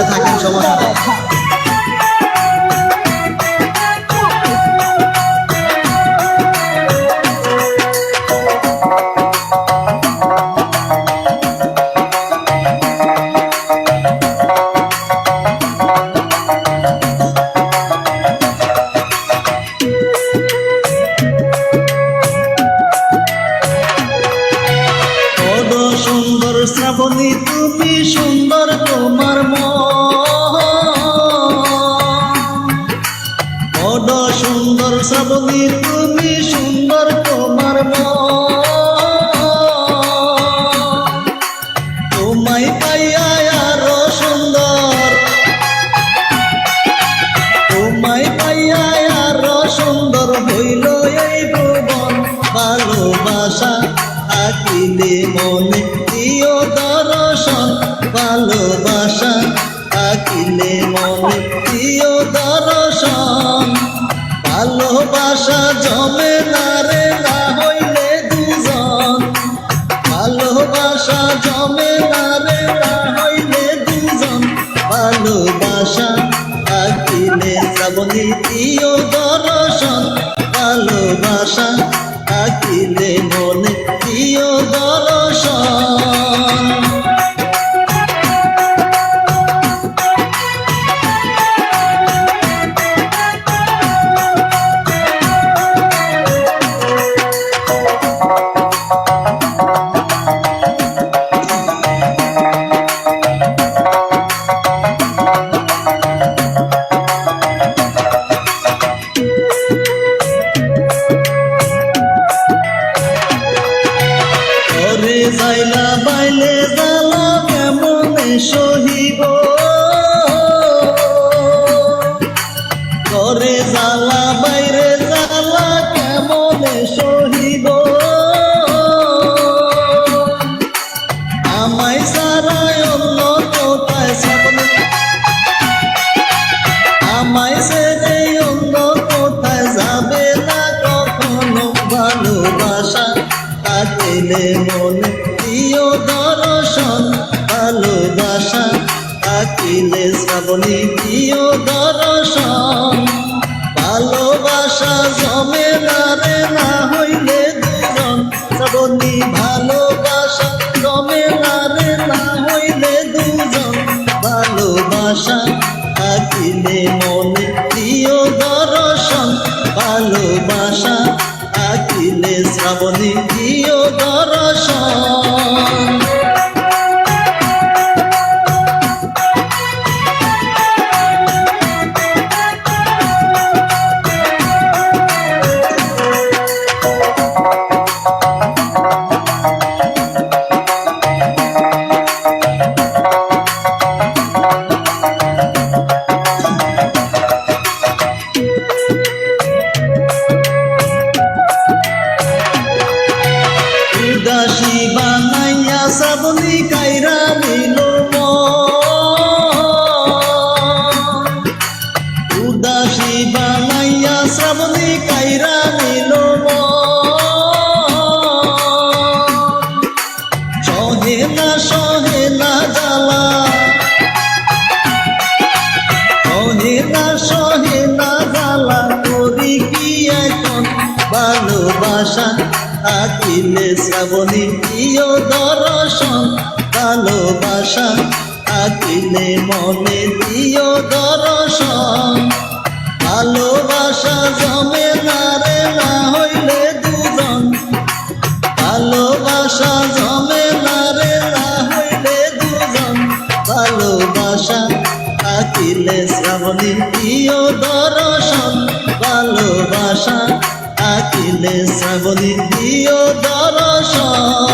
সাথে থাকেন, সমস্যা নেই। সুন্দর শ্রাবণী তুমি সুন্দর তোমার বড় সুন্দর শ্রাবণী তুমি সুন্দর তোমার তোমায় পাইয়া আরো সুন্দর, তোমায় পাইয়া আরো সুন্দর হইল এই ভুবন। ভালোবাসা আকিলে মনে প্রিয় দর্শন, ভালোবাসা আকিলে মনে প্রিয় দর্শন। ভালোবাসা জমে না রে না হইলে দুজন, ভালোবাসা জমে না রে না হইলে দুজন। ভালোবাসা আকিলে শ্রাবণী প্রিয় দর্শন, ভালোবাসা আকিলে মনে প্রিয় দর্শন। যাইলা বাইলে জ্বালা কেমনে সহিব, ঘরে জ্বালা বাইরে জ্বালা কেমনে সহিব। আমায় সারায় অন্য কোথায় শ্রাবণী, আমায় ছেড়ে অন্য কোথায় যাবে না কখনো। ভালোবাসা আকিলে মনে প্রিয় দর্শন, ভালোবাসা আকিলে শ্রাবণী প্রিয় দর্শন। ভালোবাসা জমে না রে না হইলে দুজন, শ্রাবণী ভালোবাসা জমে না রে না হইলে দুজন। ভালোবাসা আকিলে মনে প্রিয় দর্শন, ভালোবাসা আকিলে শ্রাবণী প্রিয় দর্শন। উদাসী বানাইয়া শ্রাবণী কাইরা নিল মন, উদাসী বানাইয়া শ্রাবণী কাইরা নিল মন। সহে না জ্বালা, সহে না জ্বালা করি কি এখন। ভালোবাসা আকিলে শ্রাবণী প্রিয় দর্শন, ভালোবাসা আকিলে মনে প্রিয় দর্শন। ভালোবাসা জমে না রে না হইলে দুজন, ভালোবাসা জমে না রে না হইলে দুজন। ভালোবাসা আকিলে শ্রাবণী প্রিয় দর্শন, ভালোবাসা আকিলে শ্রাবণী প্রিয় দর্শন।